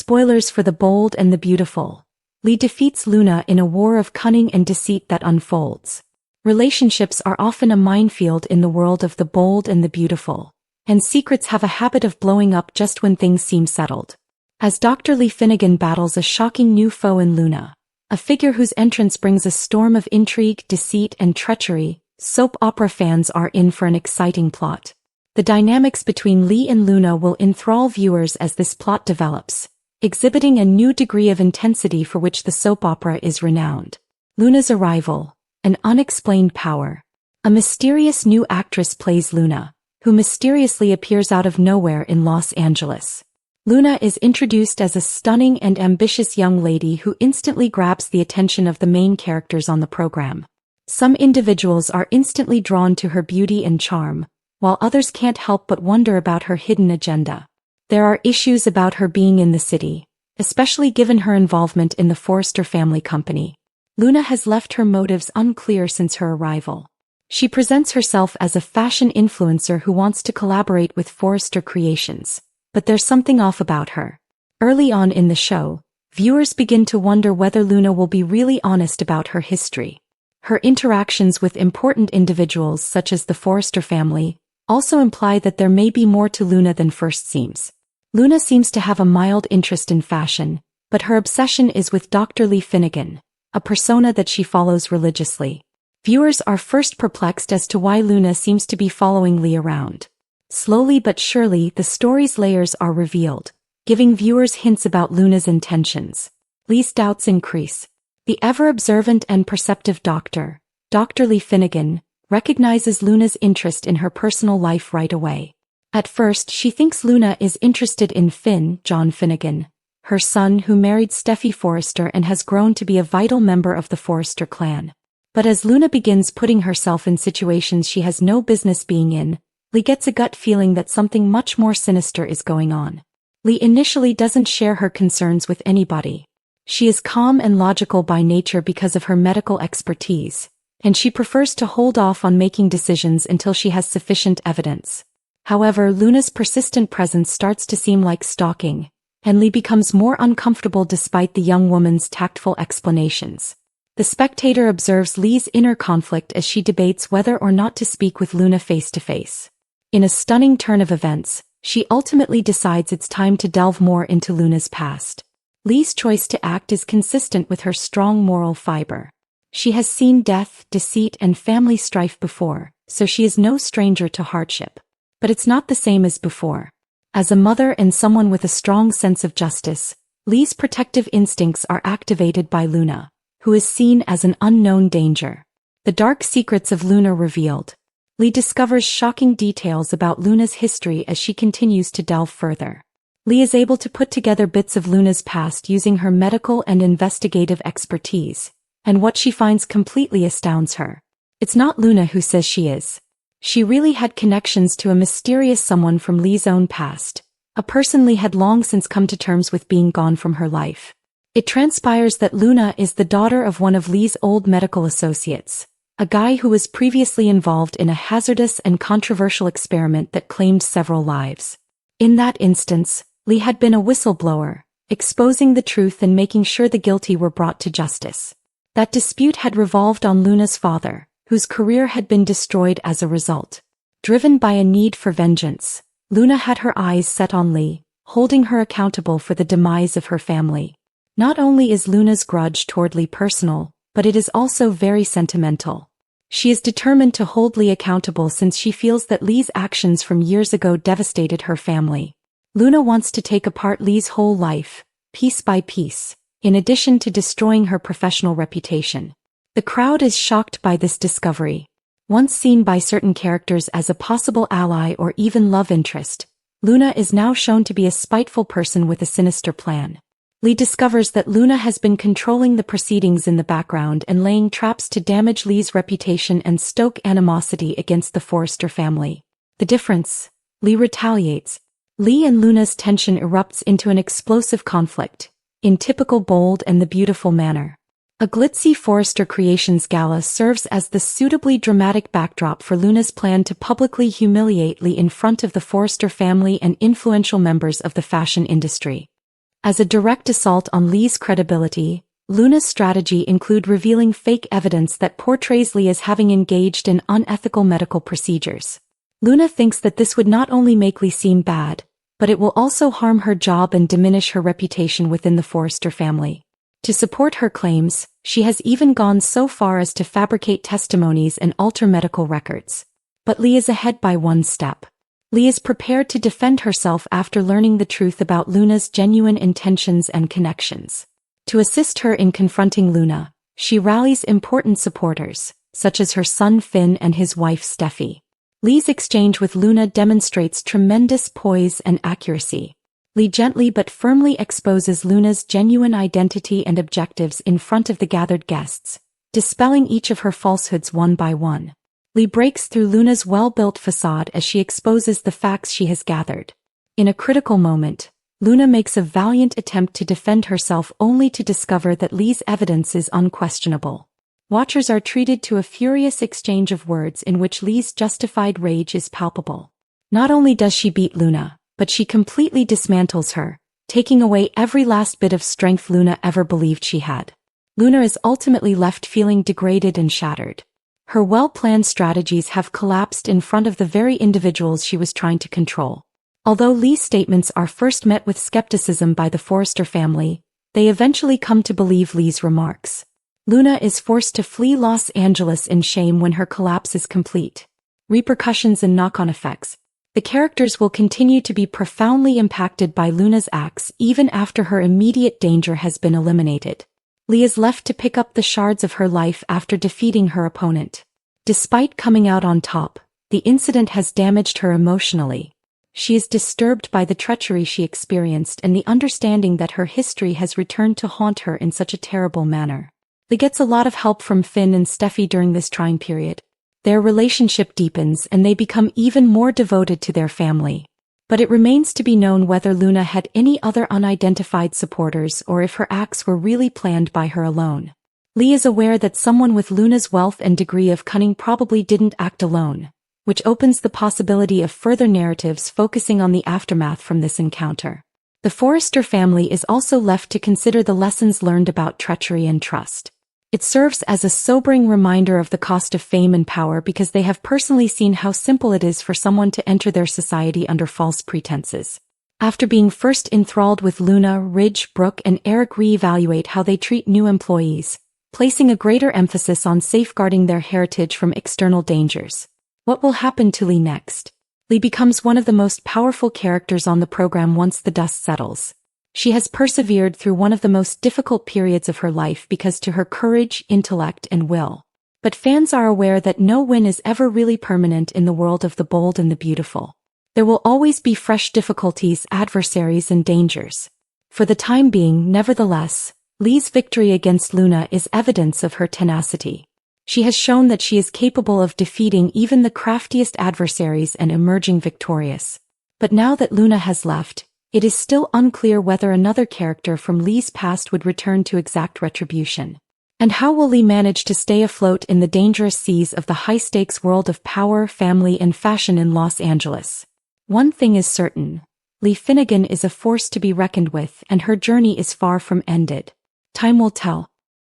Spoilers for The Bold and the Beautiful. Lee defeats Luna in a war of cunning and deceit that unfolds. Relationships are often a minefield in the world of The Bold and the Beautiful, and secrets have a habit of blowing up just when things seem settled. As Dr. Lee Finnegan battles a shocking new foe in Luna, a figure whose entrance brings a storm of intrigue, deceit, and treachery, soap opera fans are in for an exciting plot. The dynamics between Lee and Luna will enthrall viewers as this plot develops, exhibiting a new degree of intensity for which the soap opera is renowned. Luna's arrival, an unexplained power. A mysterious new actress plays Luna, who mysteriously appears out of nowhere in Los Angeles. Luna is introduced as a stunning and ambitious young lady who instantly grabs the attention of the main characters on the program. Some individuals are instantly drawn to her beauty and charm, while others can't help but wonder about her hidden agenda. There are issues about her being in the city, especially given her involvement in the Forrester family company. Luna has left her motives unclear since her arrival. She presents herself as a fashion influencer who wants to collaborate with Forrester Creations, but there's something off about her. Early on in the show, viewers begin to wonder whether Luna will be really honest about her history. Her interactions with important individuals such as the Forrester family also imply that there may be more to Luna than first seems. Luna seems to have a mild interest in fashion, but her obsession is with Dr. Lee Finnegan, a persona that she follows religiously. Viewers are first perplexed as to why Luna seems to be following Lee around. Slowly but surely, the story's layers are revealed, giving viewers hints about Luna's intentions. Lee's doubts increase. The ever-observant and perceptive Dr. Lee Finnegan, recognizes Luna's interest in her personal life right away. At first, she thinks Luna is interested in John Finnegan, her son who married Steffi Forrester and has grown to be a vital member of the Forrester clan. But as Luna begins putting herself in situations she has no business being in, Lee gets a gut feeling that something much more sinister is going on. Lee initially doesn't share her concerns with anybody. She is calm and logical by nature because of her medical expertise, and she prefers to hold off on making decisions until she has sufficient evidence. However, Luna's persistent presence starts to seem like stalking, and Lee becomes more uncomfortable despite the young woman's tactful explanations. The spectator observes Lee's inner conflict as she debates whether or not to speak with Luna face-to-face. In a stunning turn of events, she ultimately decides it's time to delve more into Luna's past. Lee's choice to act is consistent with her strong moral fiber. She has seen death, deceit, and family strife before, so she is no stranger to hardship. But it's not the same as before. As a mother and someone with a strong sense of justice, Lee's protective instincts are activated by Luna, who is seen as an unknown danger. The dark secrets of Luna revealed. Lee discovers shocking details about Luna's history as she continues to delve further. Lee is able to put together bits of Luna's past using her medical and investigative expertise, and what she finds completely astounds her. It's not Luna who says she is. She really had connections to a mysterious someone from Lee's own past, a person Lee had long since come to terms with being gone from her life. It transpires that Luna is the daughter of one of Lee's old medical associates, a guy who was previously involved in a hazardous and controversial experiment that claimed several lives. In that instance, Lee had been a whistleblower, exposing the truth and making sure the guilty were brought to justice. That dispute had revolved on Luna's father, whose career had been destroyed as a result. Driven by a need for vengeance, Luna had her eyes set on Lee, holding her accountable for the demise of her family. Not only is Luna's grudge toward Lee personal, but it is also very sentimental. She is determined to hold Lee accountable since she feels that Lee's actions from years ago devastated her family. Luna wants to take apart Lee's whole life, piece by piece, in addition to destroying her professional reputation. The crowd is shocked by this discovery. Once seen by certain characters as a possible ally or even love interest, Luna is now shown to be a spiteful person with a sinister plan. Lee discovers that Luna has been controlling the proceedings in the background and laying traps to damage Lee's reputation and stoke animosity against the Forrester family. The difference? Lee retaliates. Lee and Luna's tension erupts into an explosive conflict, in typical Bold and the Beautiful manner. A glitzy Forrester Creations gala serves as the suitably dramatic backdrop for Luna's plan to publicly humiliate Lee in front of the Forrester family and influential members of the fashion industry. As a direct assault on Lee's credibility, Luna's strategy includes revealing fake evidence that portrays Lee as having engaged in unethical medical procedures. Luna thinks that this would not only make Lee seem bad, but it will also harm her job and diminish her reputation within the Forrester family. To support her claims, she has even gone so far as to fabricate testimonies and alter medical records. But Lee is ahead by one step. Lee is prepared to defend herself after learning the truth about Luna's genuine intentions and connections. To assist her in confronting Luna, she rallies important supporters, such as her son Finn and his wife Steffi. Lee's exchange with Luna demonstrates tremendous poise and accuracy. Lee gently but firmly exposes Luna's genuine identity and objectives in front of the gathered guests, dispelling each of her falsehoods one by one. Lee breaks through Luna's well-built facade as she exposes the facts she has gathered. In a critical moment, Luna makes a valiant attempt to defend herself only to discover that Lee's evidence is unquestionable. Watchers are treated to a furious exchange of words in which Lee's justified rage is palpable. Not only does she beat Luna, but she completely dismantles her, taking away every last bit of strength Luna ever believed she had. Luna is ultimately left feeling degraded and shattered. Her well-planned strategies have collapsed in front of the very individuals she was trying to control. Although Lee's statements are first met with skepticism by the Forrester family, they eventually come to believe Lee's remarks. Luna is forced to flee Los Angeles in shame when her collapse is complete. Repercussions and knock-on effects. The characters will continue to be profoundly impacted by Luna's acts even after her immediate danger has been eliminated. Lee is left to pick up the shards of her life after defeating her opponent. Despite coming out on top, the incident has damaged her emotionally. She is disturbed by the treachery she experienced and the understanding that her history has returned to haunt her in such a terrible manner. Lee gets a lot of help from Finn and Steffi during this trying period. Their relationship deepens and they become even more devoted to their family. But it remains to be known whether Luna had any other unidentified supporters or if her acts were really planned by her alone. Lee is aware that someone with Luna's wealth and degree of cunning probably didn't act alone, which opens the possibility of further narratives focusing on the aftermath from this encounter. The Forrester family is also left to consider the lessons learned about treachery and trust. It serves as a sobering reminder of the cost of fame and power because they have personally seen how simple it is for someone to enter their society under false pretenses. After being first enthralled with Luna, Ridge, Brooke, and Eric reevaluate how they treat new employees, placing a greater emphasis on safeguarding their heritage from external dangers. What will happen to Lee next? Lee becomes one of the most powerful characters on the program once the dust settles. She has persevered through one of the most difficult periods of her life because to her courage, intellect, and will. But fans are aware that no win is ever really permanent in the world of the bold and the beautiful. There will always be fresh difficulties, adversaries, and dangers. For the time being, nevertheless, Lee's victory against Luna is evidence of her tenacity. She has shown that she is capable of defeating even the craftiest adversaries and emerging victorious. But now that Luna has left, it is still unclear whether another character from Lee's past would return to exact retribution. And how will Lee manage to stay afloat in the dangerous seas of the high-stakes world of power, family, and fashion in Los Angeles? One thing is certain. Lee Finnegan is a force to be reckoned with, and her journey is far from ended. Time will tell.